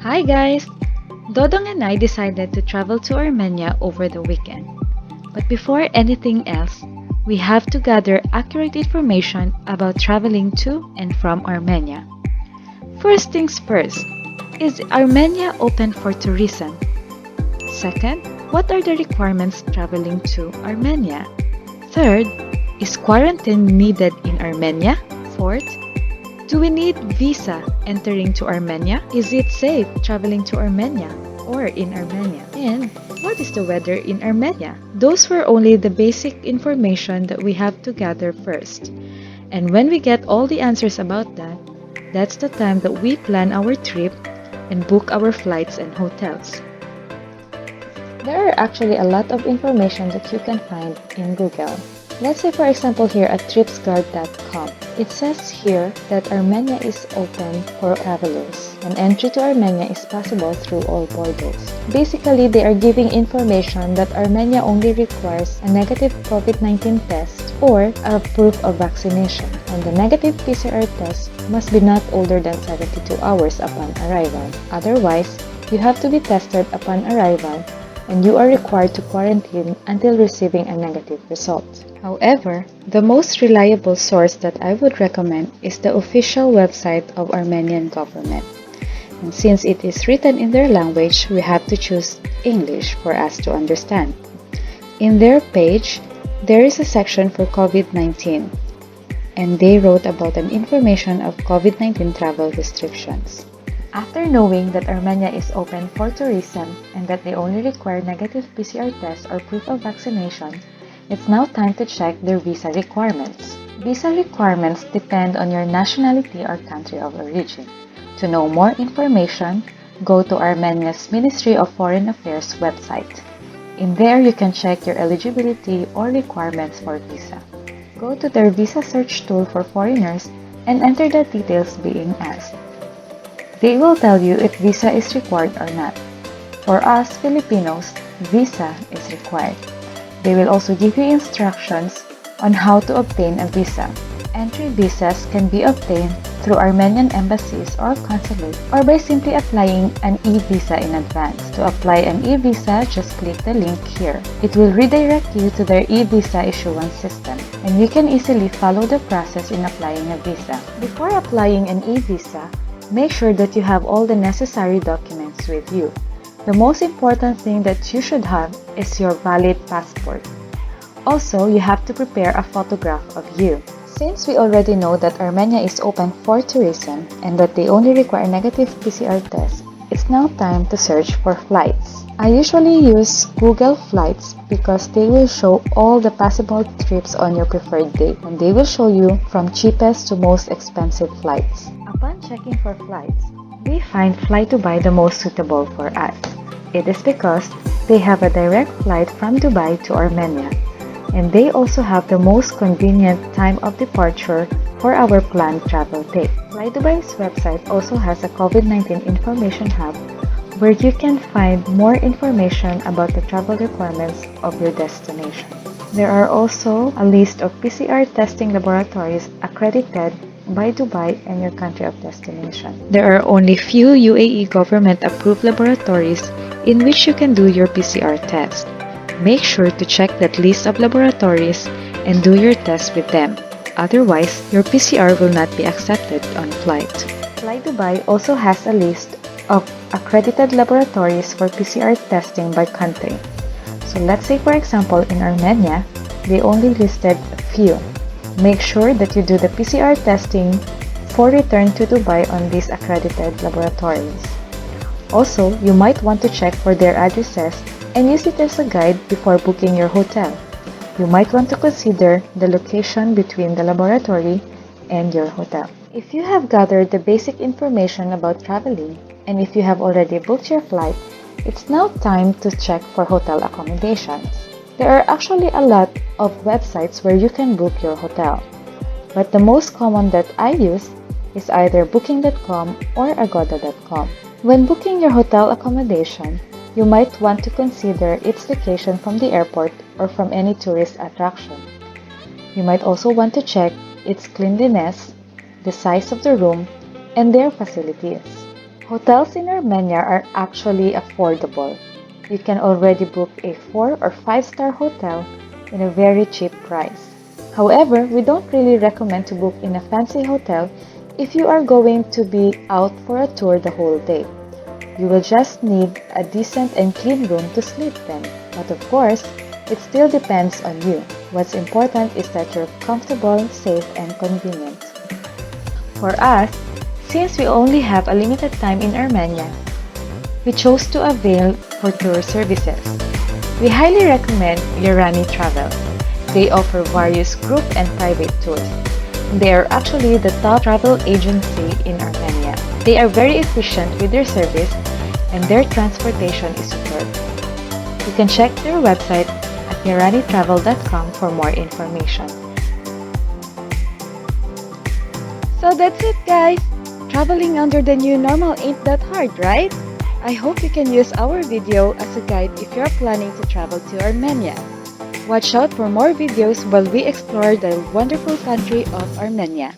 Hi guys! Dodong and I decided to travel to Armenia over the weekend. But before anything else, we have to gather accurate information about traveling to and from Armenia. First things first, is Armenia open for tourism? Second, what are the requirements traveling to Armenia? Third, is quarantine needed in Armenia? Fourth, do we need visa entering to Armenia? Is it safe traveling to Armenia or in Armenia? And what is the weather in Armenia? Those were only the basic information that we have to gather first. And when we get all the answers about that, that's the time that we plan our trip and book our flights and hotels. There are actually a lot of information that you can find in Google. Let's say for example here at tripsguard.com. It says here that Armenia is open for travelers and entry to Armenia is possible through all borders. Basically, they are giving information that Armenia only requires a negative COVID-19 test or a proof of vaccination, and the negative PCR test must be not older than 72 hours upon arrival. Otherwise, you have to be tested upon arrival and you are required to quarantine until receiving a negative result. However, the most reliable source that I would recommend is the official website of Armenian government. And since it is written in their language, we have to choose English for us to understand. In their page, there is a section for COVID-19, and they wrote about an information of COVID-19 travel restrictions. After knowing that Armenia is open for tourism and that they only require negative PCR test or proof of vaccination, it's now time to check their visa requirements. Visa requirements depend on your nationality or country of origin. To know more information, go to Armenia's Ministry of Foreign Affairs website. In there, you can check your eligibility or requirements for visa. Go to their visa search tool for foreigners and enter the details being asked. They will tell you if visa is required or not. For us Filipinos, visa is required. They will also give you instructions on how to obtain a visa. Entry visas can be obtained through Armenian embassies or consulate or by simply applying an e-visa in advance. To apply an e-visa, just click the link here. It will redirect you to their e-visa issuance system, and you can easily follow the process in applying a visa. Before applying an e-visa, make sure that you have all the necessary documents with you. The most important thing that you should have is your valid passport. Also, you have to prepare a photograph of you. Since we already know that Armenia is open for tourism and that they only require negative PCR tests, it's now time to search for flights. I usually use Google Flights because they will show all the possible trips on your preferred date, and they will show you from cheapest to most expensive flights. Upon checking for flights, we find Fly2Buy the most suitable for us. It is because they have a direct flight from Dubai to Armenia, and they also have the most convenient time of departure for our planned travel date. Fly2Buy's website also has a COVID-19 information hub where you can find more information about the travel requirements of your destination. There are also a list of PCR testing laboratories accredited by Dubai and your country of destination. There are only few UAE government-approved laboratories in which you can do your PCR test. Make sure to check that list of laboratories and do your test with them. Otherwise, your PCR will not be accepted on flight. Fly2Buy also has a list of accredited laboratories for PCR testing by country. So let's say for example in Armenia, they only listed a few. Make sure that you do the PCR testing for return to Dubai on these accredited laboratories. Also, you might want to check for their addresses and use it as a guide before booking your hotel. You might want to consider the location between the laboratory and your hotel. If you have gathered the basic information about traveling, and if you have already booked your flight, it's now time to check for hotel accommodations. There are actually a lot of websites where you can book your hotel, but the most common that I use is either booking.com or agoda.com. When booking your hotel accommodation, you might want to consider its location from the airport or from any tourist attraction. You might also want to check its cleanliness, the size of the room, and their facilities. Hotels in Armenia are actually affordable. You can already book a 4 or 5-star hotel in a very cheap price. However, we don't really recommend to book in a fancy hotel if you are going to be out for a tour the whole day. You will just need a decent and clean room to sleep then. But of course, it still depends on you. What's important is that you're comfortable, safe, and convenient. For us, since we only have a limited time in Armenia, we chose to avail for tour services. We highly recommend Yerani Travel. They offer various group and private tours. They are actually the top travel agency in Armenia. They are very efficient with their service and their transportation is superb. You can check their website at yeranitravel.com for more information. So that's it, guys! Traveling under the new normal ain't that hard, right? I hope you can use our video as a guide if you're planning to travel to Armenia. Watch out for more videos while we explore the wonderful country of Armenia.